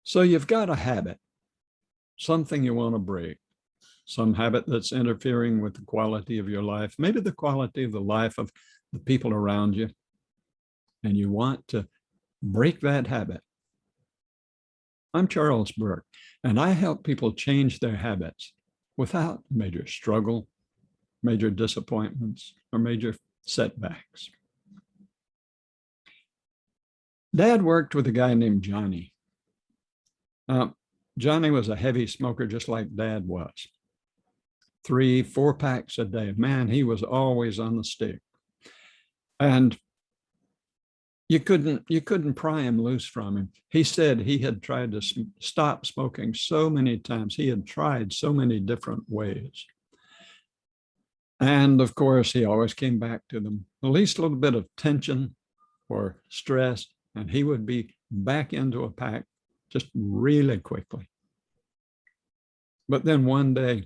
So you've got a habit, something you want to break, some habit that's interfering with the quality of your life, maybe the quality of the life of the people around you, and you want to break that habit. I'm Charles Burke, and I help people change their habits without major struggle, major disappointments, or major setbacks. Dad worked with a guy named Johnny. Johnny was a heavy smoker, just like Dad was. 3-4 packs a day. Man, he was always on the stick. And you couldn't pry him loose from him. He said he had tried to stop smoking so many times. He had tried so many different ways. And of course, he always came back to them. At least a little bit of tension or stress, and he would be back into a pack just really quickly. But then one day,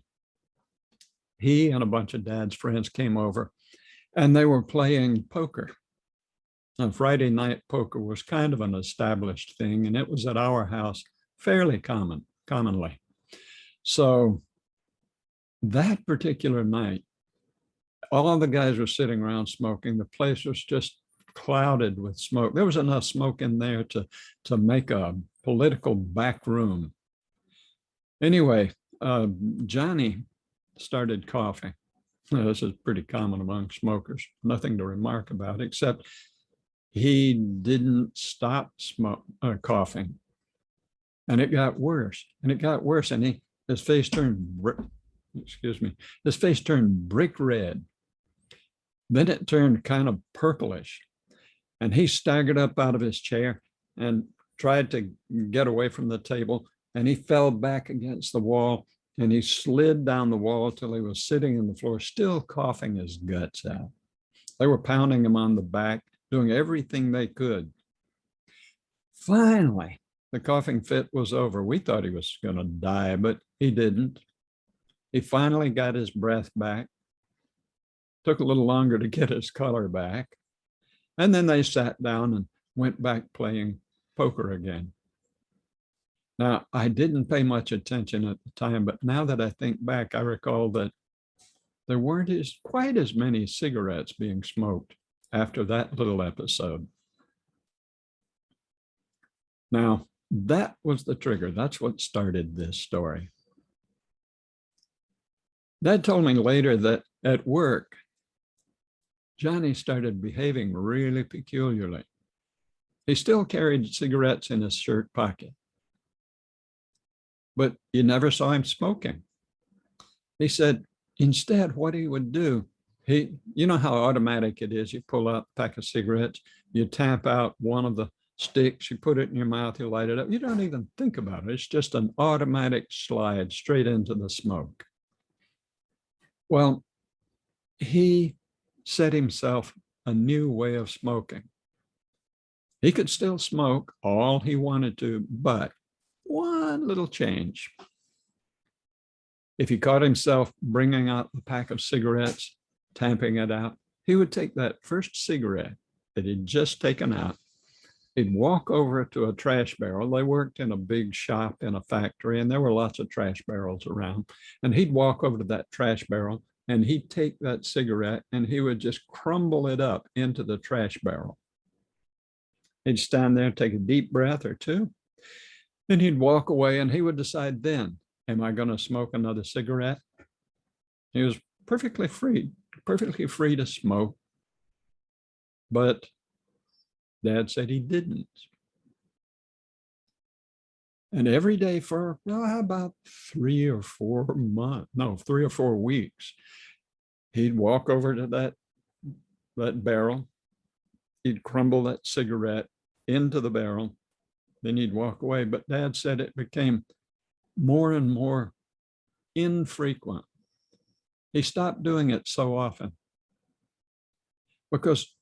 he and a bunch of Dad's friends came over, and they were playing poker. Now, Friday night poker was kind of an established thing, and it was at our house fairly commonly. So that particular night, all the guys were sitting around smoking. The place was just clouded with smoke. There was enough smoke in there to make a political back room. Anyway, Johnny started coughing. This is pretty common among smokers. Nothing to remark about, except he didn't stop coughing. And it got worse, and it got worse. And his face turned brick red. Then it turned kind of purplish. And he staggered up out of his chair and tried to get away from the table. And he fell back against the wall, and he slid down the wall till he was sitting on the floor, still coughing his guts out. They were pounding him on the back, doing everything they could. Finally, the coughing fit was over. We thought he was going to die, but he didn't. He finally got his breath back. Took a little longer to get his color back. And then they sat down and went back playing poker again. Now, I didn't pay much attention at the time, but now that I think back, I recall that there weren't quite as many cigarettes being smoked after that little episode. Now, that was the trigger. That's what started this story. Dad told me later that at work, Johnny started behaving really peculiarly. He still carried cigarettes in his shirt pocket, but you never saw him smoking. He said instead what he would do, you know how automatic it is. You pull out a pack of cigarettes, you tap out one of the sticks, you put it in your mouth, you light it up. You don't even think about it. It's just an automatic slide straight into the smoke. Well, he set himself a new way of smoking. He could still smoke all he wanted to, but one little change. If he caught himself bringing out the pack of cigarettes, tamping it out, he would take that first cigarette that he'd just taken out. He'd walk over to a trash barrel. They worked in a big shop in a factory, and there were lots of trash barrels around. And he'd walk over to that trash barrel, and he'd take that cigarette and he would just crumble it up into the trash barrel. He'd stand there, take a deep breath or two, then he'd walk away, and he would decide then, am I going to smoke another cigarette? He was perfectly free to smoke, but Dad said he didn't. And every day for, how about 3 or 4 weeks, he'd walk over to that barrel. He'd crumble that cigarette into the barrel. Then he'd walk away. But Dad said it became more and more infrequent. He stopped doing it so often because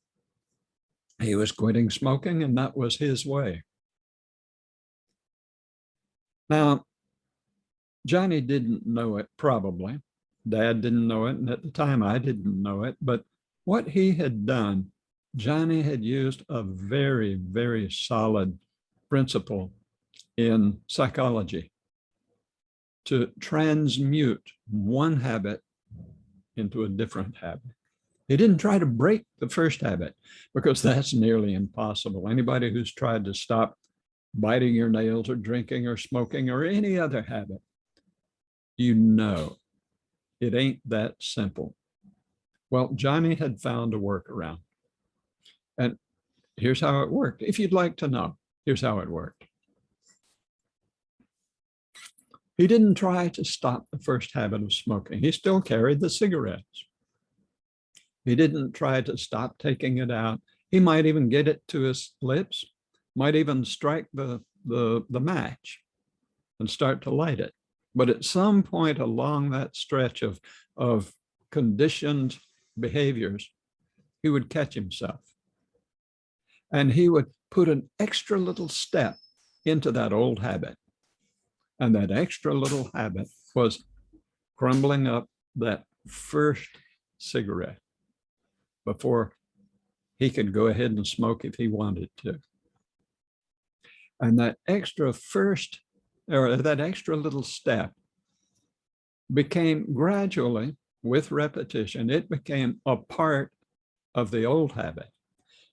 he was quitting smoking, and that was his way. Now, Johnny didn't know it, probably. Dad didn't know it, and at the time I didn't know it. But what he had done, Johnny had used a very, very solid principle in psychology to transmute one habit into a different habit. He didn't try to break the first habit because that's nearly impossible. Anybody who's tried to stop biting your nails or drinking or smoking or any other habit, you know it ain't that simple. Well, Johnny had found a workaround. And here's how it worked. If you'd like to know, here's how it worked. He didn't try to stop the first habit of smoking. He still carried the cigarettes. He didn't try to stop taking it out. He might even get it to his lips, might even strike the match and start to light it. But at some point along that stretch of conditioned behaviors, he would catch himself. And he would put an extra little step into that old habit. And that extra little habit was crumbling up that first cigarette before he could go ahead and smoke if he wanted to. And that extra first, or that extra little step became gradually, with repetition, it became a part of the old habit.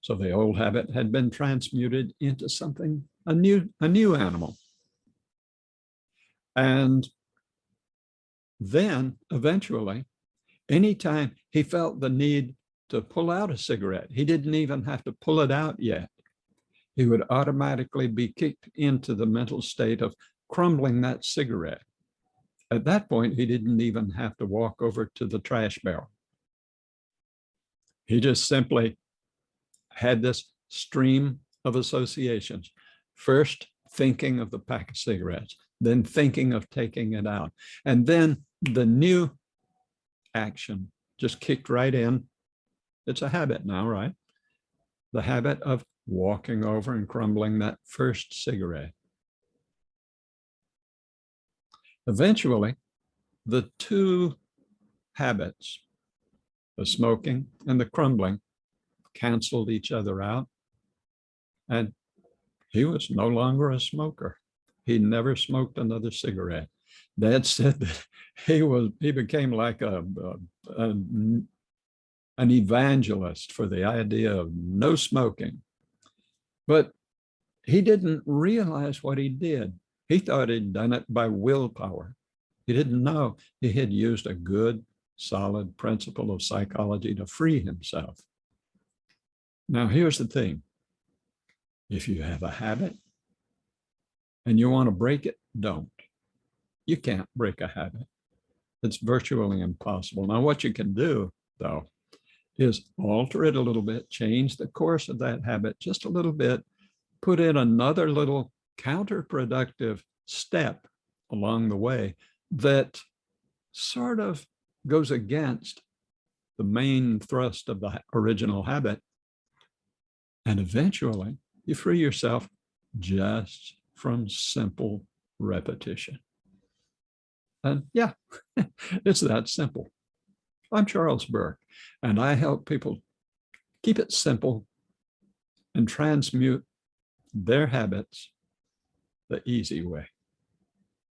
So the old habit had been transmuted into something, a new animal. And then eventually, anytime he felt the need to pull out a cigarette, he didn't even have to pull it out yet. He would automatically be kicked into the mental state of crumbling that cigarette. At that point, he didn't even have to walk over to the trash barrel. He just simply had this stream of associations. First, thinking of the pack of cigarettes, then thinking of taking it out. And then the new action just kicked right in. It's a habit now, right? The habit of walking over and crumbling that first cigarette. Eventually, the two habits, the smoking and the crumbling, canceled each other out. And he was no longer a smoker. He never smoked another cigarette. Dad said that he became like an evangelist for the idea of no smoking. But he didn't realize what he did. He thought he'd done it by willpower. He didn't know he had used a good, solid principle of psychology to free himself. Now, here's the thing. If you have a habit and you want to break it, don't. You can't break a habit. It's virtually impossible. Now, what you can do, though, is alter it a little bit, change the course of that habit just a little bit, put in another little counterproductive step along the way that sort of goes against the main thrust of the original habit. And eventually, you free yourself just from simple repetition. And yeah, it's that simple. I'm Charles Burke, and I help people keep it simple and transmute their habits the easy way.